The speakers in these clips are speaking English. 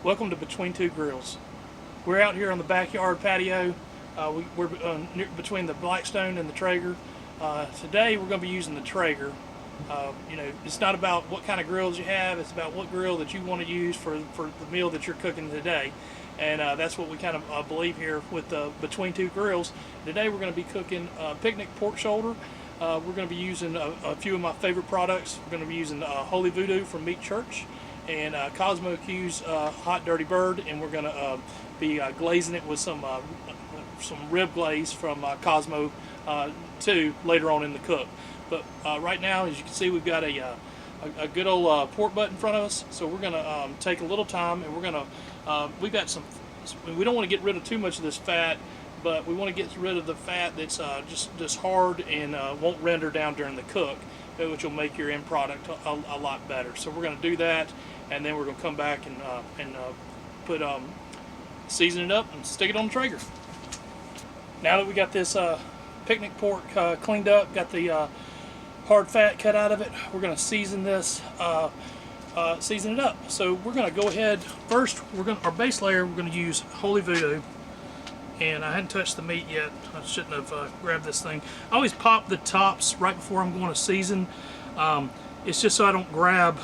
Welcome to Between Two Grills. We're out here on the backyard patio. We're between the Blackstone and the Traeger. Today we're going to be using the Traeger. It's not about what kind of grills you have, it's about what grill that you want to use for the meal that you're cooking today. And that's what we kind of believe here with Between Two Grills. Today we're going to be cooking picnic pork shoulder. We're going to be using a few of my favorite products. We're going to be using Holy Voodoo from Meat Church and KosmosQ's Hot Dirty Bird, and we're going to be glazing it with some rib glaze from Cosmo 2 later on in the cook. But right now, as you can see, we've got a good old pork butt in front of us, so we're going to take a little time, and we're going to we've got some, we don't want to get rid of too much of this fat, but we want to get rid of the fat that's just hard and won't render down during the cook, which will make your end product a lot better. So we're going to do that, and then we're going to come back and put season it up and stick it on the Traeger. Now that we got this picnic pork cleaned up, got the hard fat cut out of it, we're going to season this, season it up. So we're going to go ahead first. Our base layer, we're going to use Holy Voodoo. And I hadn't touched the meat yet. I shouldn't have grabbed this thing. I always pop the tops right before I'm going to season. It's just so I don't grab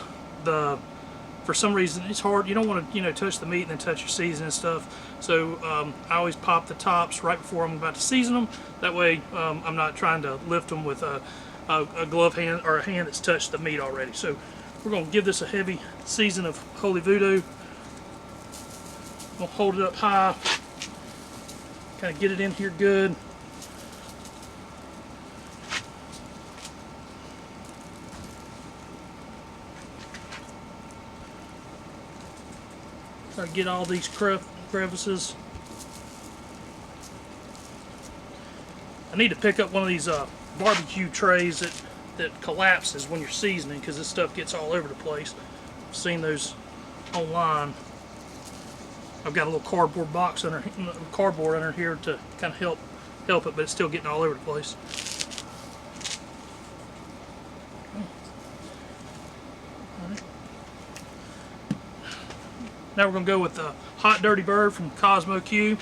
the, for some reason it's hard, you don't want to touch the meat and then touch your seasoning and stuff. So I always pop the tops right before I'm about to season them. That way I'm not trying to lift them with a glove hand or a hand that's touched the meat already. So we're going to give this a heavy season of Holy Voodoo. We'll hold it up high. Kind of get it in here good. Try to get all these crevices. I need to pick up one of these barbecue trays that collapses when you're seasoning, because this stuff gets all over the place. I've seen those online. I've got a little cardboard box under here to kind of help it, but it's still getting all over the place. Right. Now we're going to go with the Hot Dirty Bird from KosmosQ.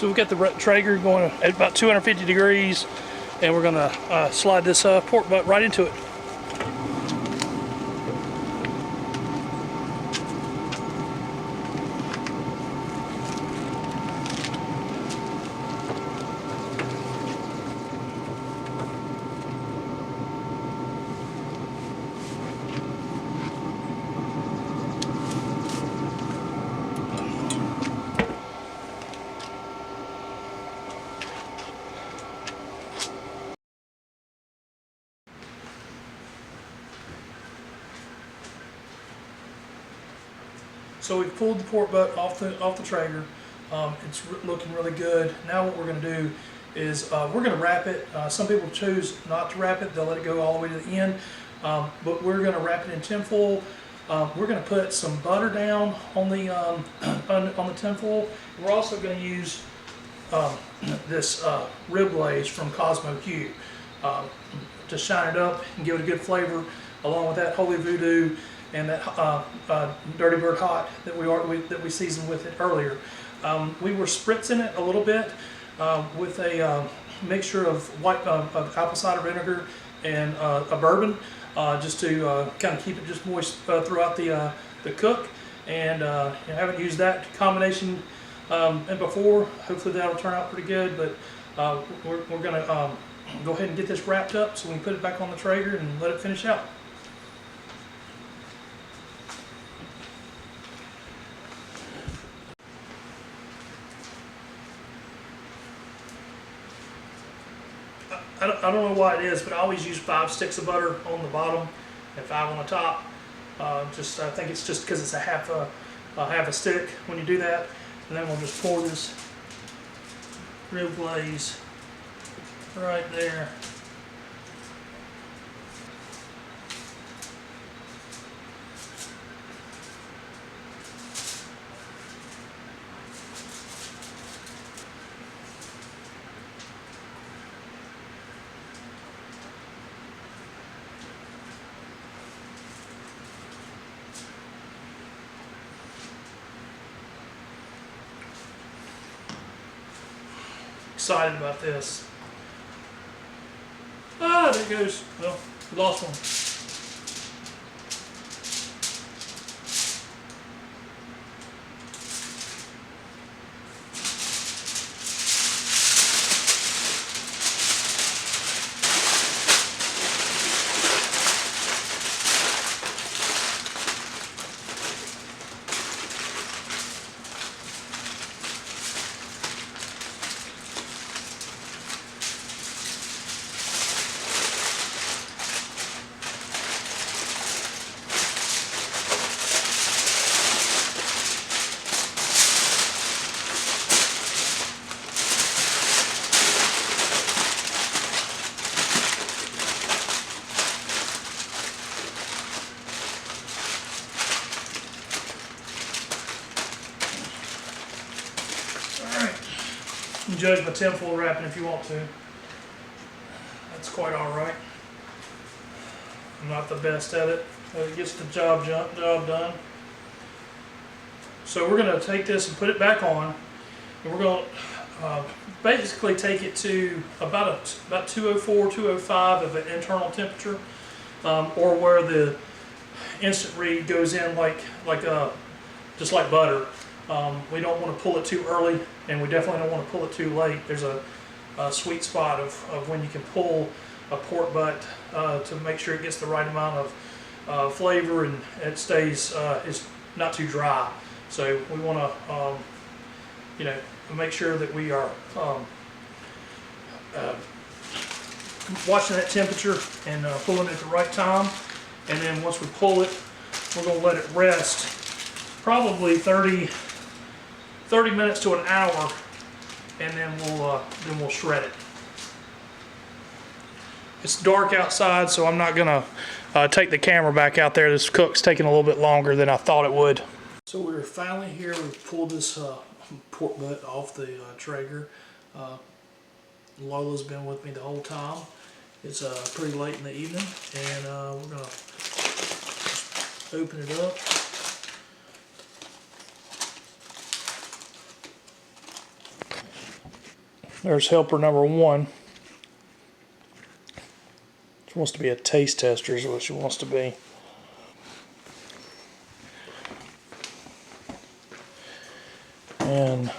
So we've got the Traeger going at about 250 degrees, and we're going to slide this pork butt right into it. So we've pulled the pork butt off the Traeger. Looking really good. Now what we're going to do is we're going to wrap it. Some people choose not to wrap it. They'll let it go all the way to the end. But we're going to wrap it in tinfoil. We're going to put some butter down on the on the tinfoil. We're also going to use this rib glaze from KosmosQ to shine it up and give it a good flavor, along with that Holy Voodoo and that Dirty Bird Hot that we seasoned with it earlier. We were spritzing it a little bit with a mixture of of apple cider vinegar and a bourbon, just to kind of keep it just moist throughout the cook. And I haven't used that combination and before. Hopefully that'll turn out pretty good. But we're going to go ahead and get this wrapped up so we can put it back on the Traeger and let it finish out. I don't know why it is, but I always use 5 sticks of butter on the bottom and 5 on the top. I think it's just because it's a half a stick when you do that. And then we'll just pour this rib glaze right there. Excited about this. Ah, there it goes. Well, we lost one. You can judge my tinfoil wrapping if you want to. That's quite alright. I'm not the best at it, but it gets the job done. So we're going to take this and put it back on, and we're going to basically take it to about 204, 205 of an internal temperature, or where the instant read goes in just like butter. We don't want to pull it too early, and we definitely don't want to pull it too late. There's a sweet spot of when you can pull a pork butt to make sure it gets the right amount of flavor and it stays it's not too dry. So we want to make sure that we are watching that temperature and pulling it at the right time. And then once we pull it, we're going to let it rest probably 30 minutes to an hour, and then we'll shred it. It's dark outside, so I'm not gonna take the camera back out there. This cook's taking a little bit longer than I thought it would. So we're finally here. We've pulled this pork butt off the Traeger. Lola's been with me the whole time. It's pretty late in the evening, and we're gonna open it up. There's helper number 1. She wants to be a taste tester is what she wants to be. And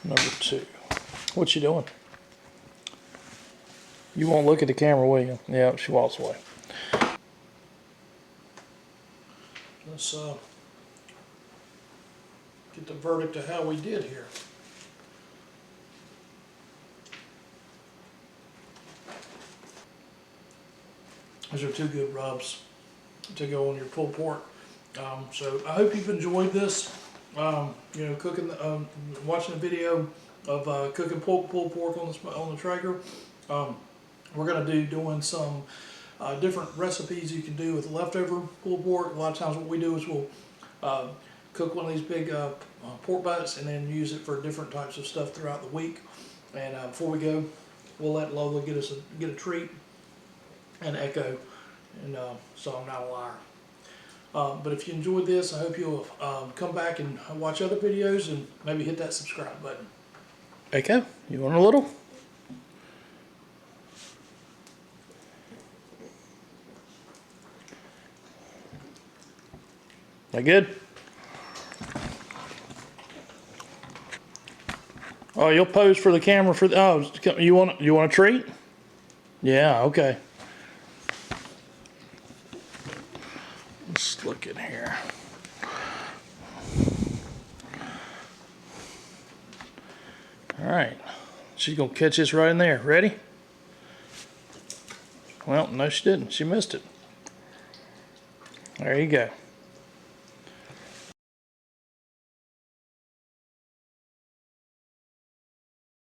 number 2. What you doing? You won't look at the camera, will you? Yeah, she walks away. Let's get the verdict of how we did here. Those are 2 good rubs to go on your pulled pork. So I hope you've enjoyed this. you know, cooking, watching a video of cooking pulled pork on the Traeger. We're gonna doing some different recipes you can do with leftover pulled pork. A lot of times, what we do is we'll cook one of these big pork butts and then use it for different types of stuff throughout the week. And before we go, we'll let Lola get a treat and Echo, and so I'm not a liar. But if you enjoyed this, I hope you'll come back and watch other videos and maybe hit that subscribe button. Echo, you want a little? That good? Oh, you'll pose for the camera for the, oh, you want a treat? Yeah, okay. Let's look in here. All right, she's gonna catch this right in there. Ready? Well, no, she didn't. She missed it. There you go.